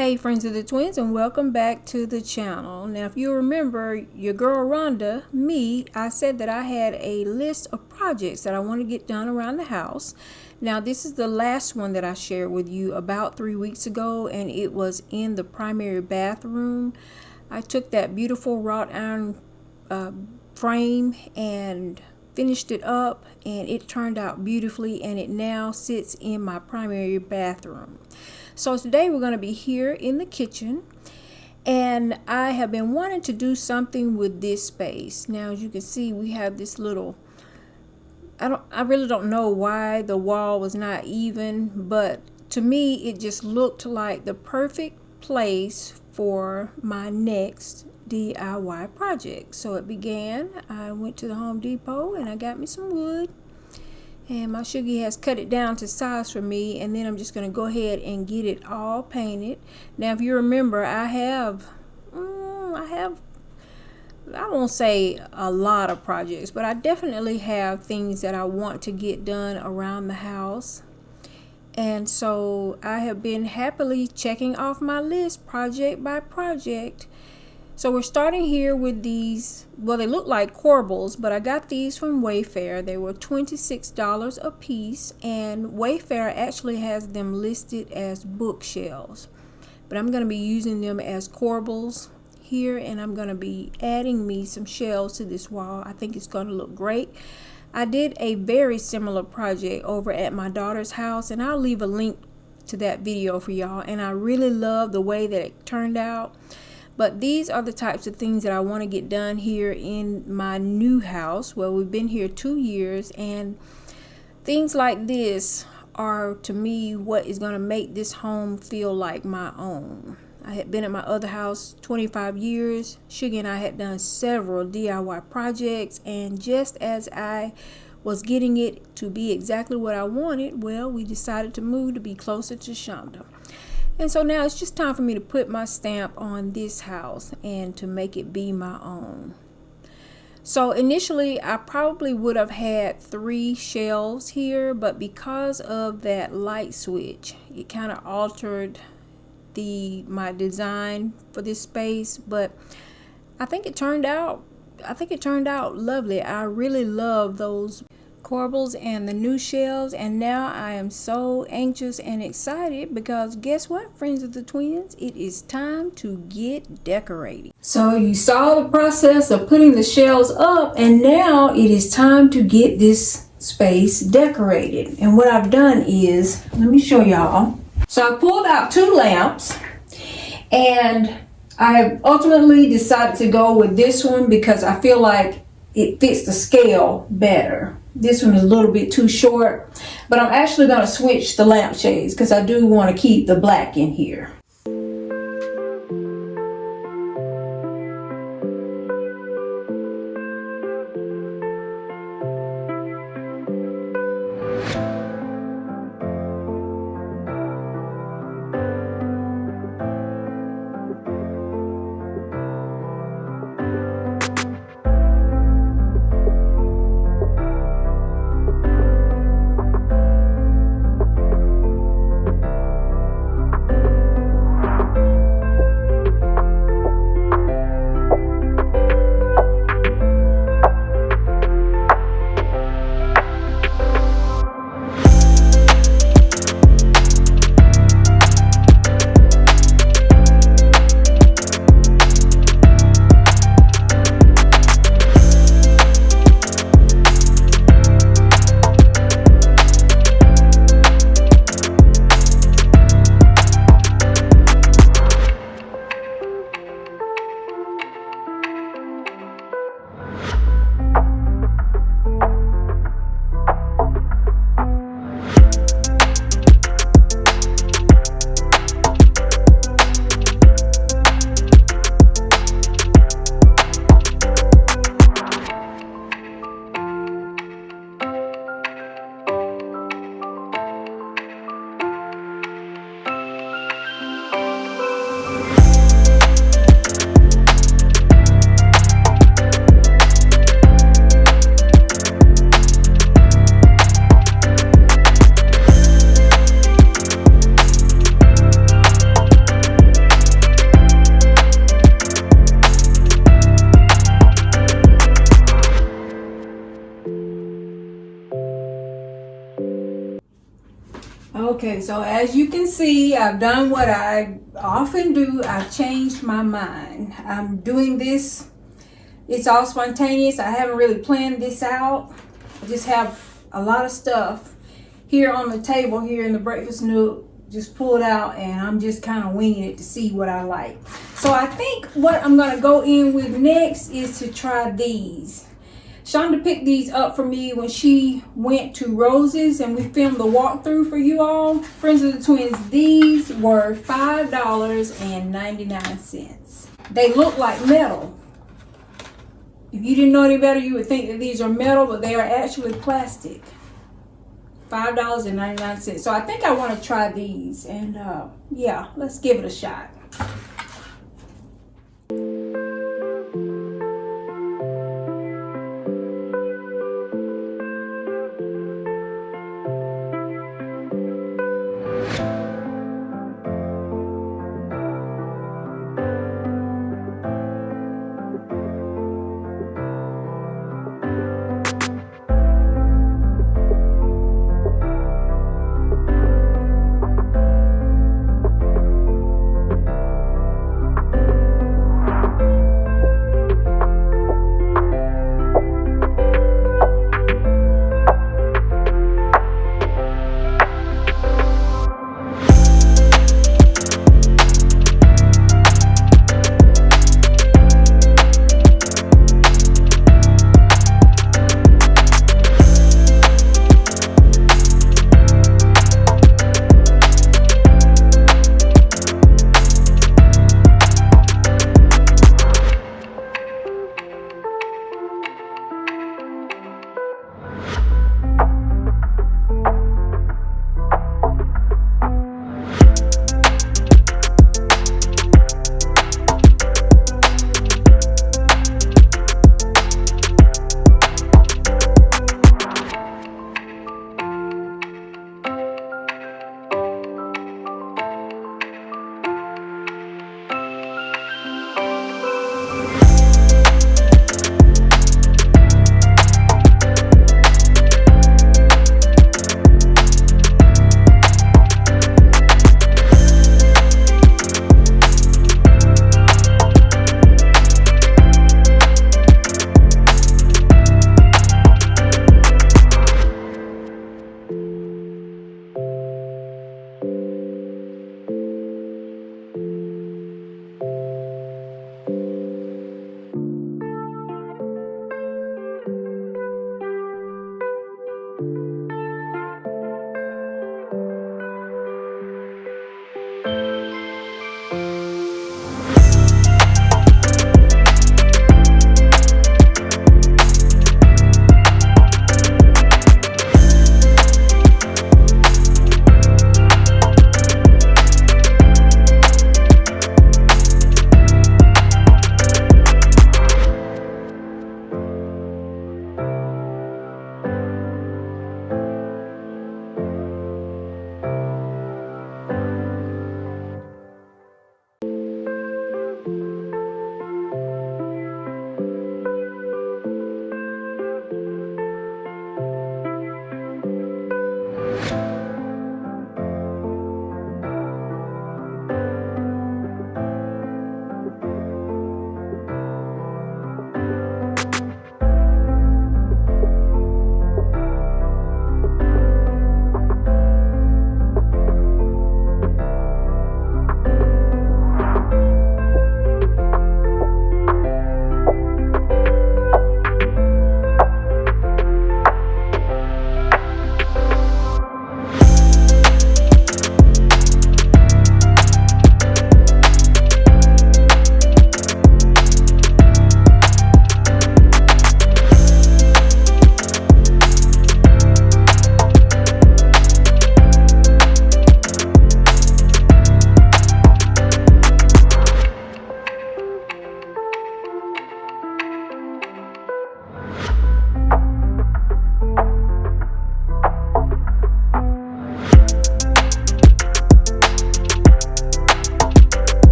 Hey friends of the twins, and welcome back to the channel. Now if you remember, your girl Rhonda, I said that I had a list of projects that I want to get done around the house. Now this is the last one that I shared with you about 3 weeks ago, and it was in the primary bathroom. I took that beautiful wrought iron frame and finished it up, and it turned out beautifully, and it now sits in my primary bathroom. So today we're going to be here in the kitchen, and I have been wanting to do something with this space. Now as you can see, we have this little, I really don't know why the wall was not even, but to me it just looked like the perfect place for my next DIY project. So it began, I went to the Home Depot and I got me some wood, and my Sugar has cut it down to size for me, and then I'm just going to go ahead and get it all painted. Now if you remember, I won't say a lot of projects, but I definitely have things that I want to get done around the house. And so I have been happily checking off my list project by project. So we're starting here with these, well, they look like corbels, but I got these from Wayfair. They were $26 a piece, and Wayfair actually has them listed as bookshelves. But I'm going to be using them as corbels here, and I'm going to be adding me some shelves to this wall. I think it's going to look great. I did a very similar project over at my daughter's house, and I'll leave a link to that video for y'all, and I really love the way that it turned out. But these are the types of things that I want to get done here in my new house. Well, we've been here 2 years, and things like this are, to me, what is going to make this home feel like my own. I had been at my other house 25 years. Sugar and I had done several DIY projects, and just as I was getting it to be exactly what I wanted, well, we decided to move to be closer to Shonda. And so now it's just time for me to put my stamp on this house and to make it be my own. So initially I probably would have had 3 shelves here, but because of that light switch, it kind of altered my design for this space. But I think it turned out lovely. I really love those corbels and the new shelves, and now I am so anxious and excited because guess what, friends of the twins, it is time to get decorating. So you saw the process of putting the shelves up, and now it is time to get this space decorated. And what I've done is, let me show y'all. So I pulled out 2 lamps, and I ultimately decided to go with this one because I feel like it fits the scale better. This one is a little bit too short, but I'm actually going to switch the lampshades because I do want to keep the black in here. Okay, so as you can see, I've done what I often do. I've changed my mind. I'm doing this. It's all spontaneous. I haven't really planned this out. I just have a lot of stuff here on the table here in the breakfast nook. Just pull it out and I'm just kind of winging it to see what I like. So I think what I'm going to go in with next is to try these. Shonda picked these up for me when she went to Rose's and we filmed the walkthrough for you all. Friends of the Twins, these were $5.99. They look like metal. If you didn't know any better, you would think that these are metal, but they are actually plastic. $5.99. So I think I want to try these, and yeah, let's give it a shot.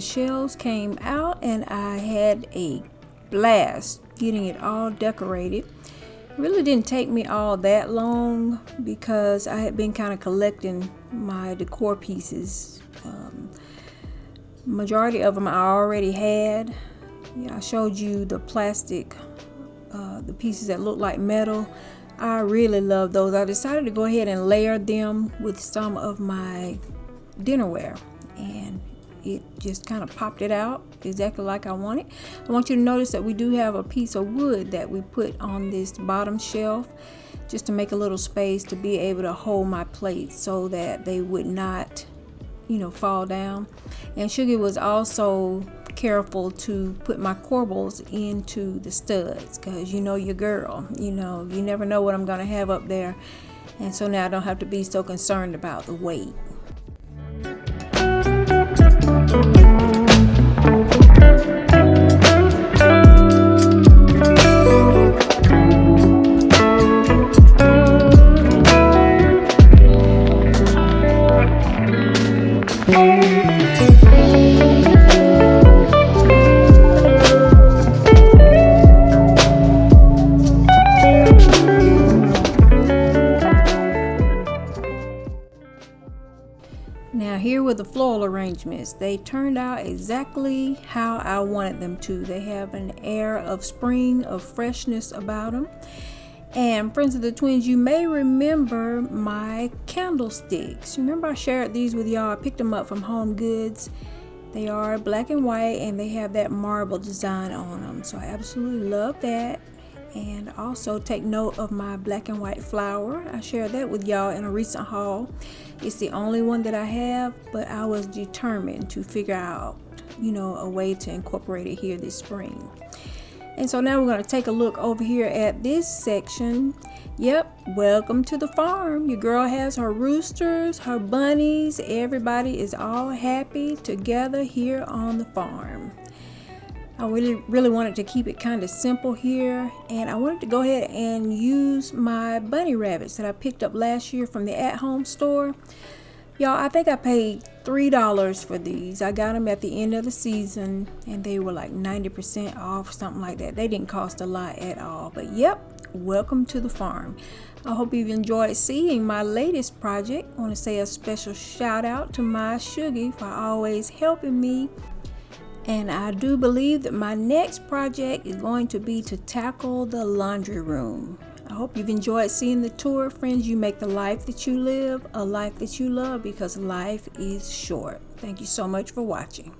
shelves came out, and I had a blast getting it all decorated. It really didn't take me all that long because I had been kind of collecting my decor pieces. Majority of them I already had. I showed you the plastic, the pieces that look like metal. I really love those. I decided to go ahead and layer them with some of my dinnerware, and it just kind of popped it out exactly like I wanted. I want you to notice that we do have a piece of wood that we put on this bottom shelf just to make a little space to be able to hold my plates so that they would not, fall down. And Sugar was also careful to put my corbels into the studs, because your girl, you never know what I'm going to have up there, and so now I don't have to be so concerned about the weight. Now here were the floral arrangements. They turned out exactly how I wanted them to. They have an air of spring, of freshness about them. And friends of the twins, you may remember my candlesticks. Remember I shared these with y'all. I picked them up from Home Goods. They are black and white, and they have that marble design on them. So I absolutely love that. And also take note of my black and white flower. I shared that with y'all in a recent haul. It's the only one that I have, but I was determined to figure out, a way to incorporate it here this spring. And so now we're going to take a look over here at this section. Yep, welcome to the farm. Your girl has her roosters, her bunnies. Everybody is all happy together here on the farm. I really wanted to keep it kind of simple here, and I wanted to go ahead and use my bunny rabbits that I picked up last year from the at-home store. Y'all, I think I paid $3 for these. I got them at the end of the season, and they were like 90% off, something like that. They didn't cost a lot at all, but yep, welcome to the farm. I hope you've enjoyed seeing my latest project. I want to say a special shout out to my Sugar for always helping me. And I do believe that my next project is going to be to tackle the laundry room. I hope you've enjoyed seeing the tour. Friends, you make the life that you live a life that you love, because life is short. Thank you so much for watching.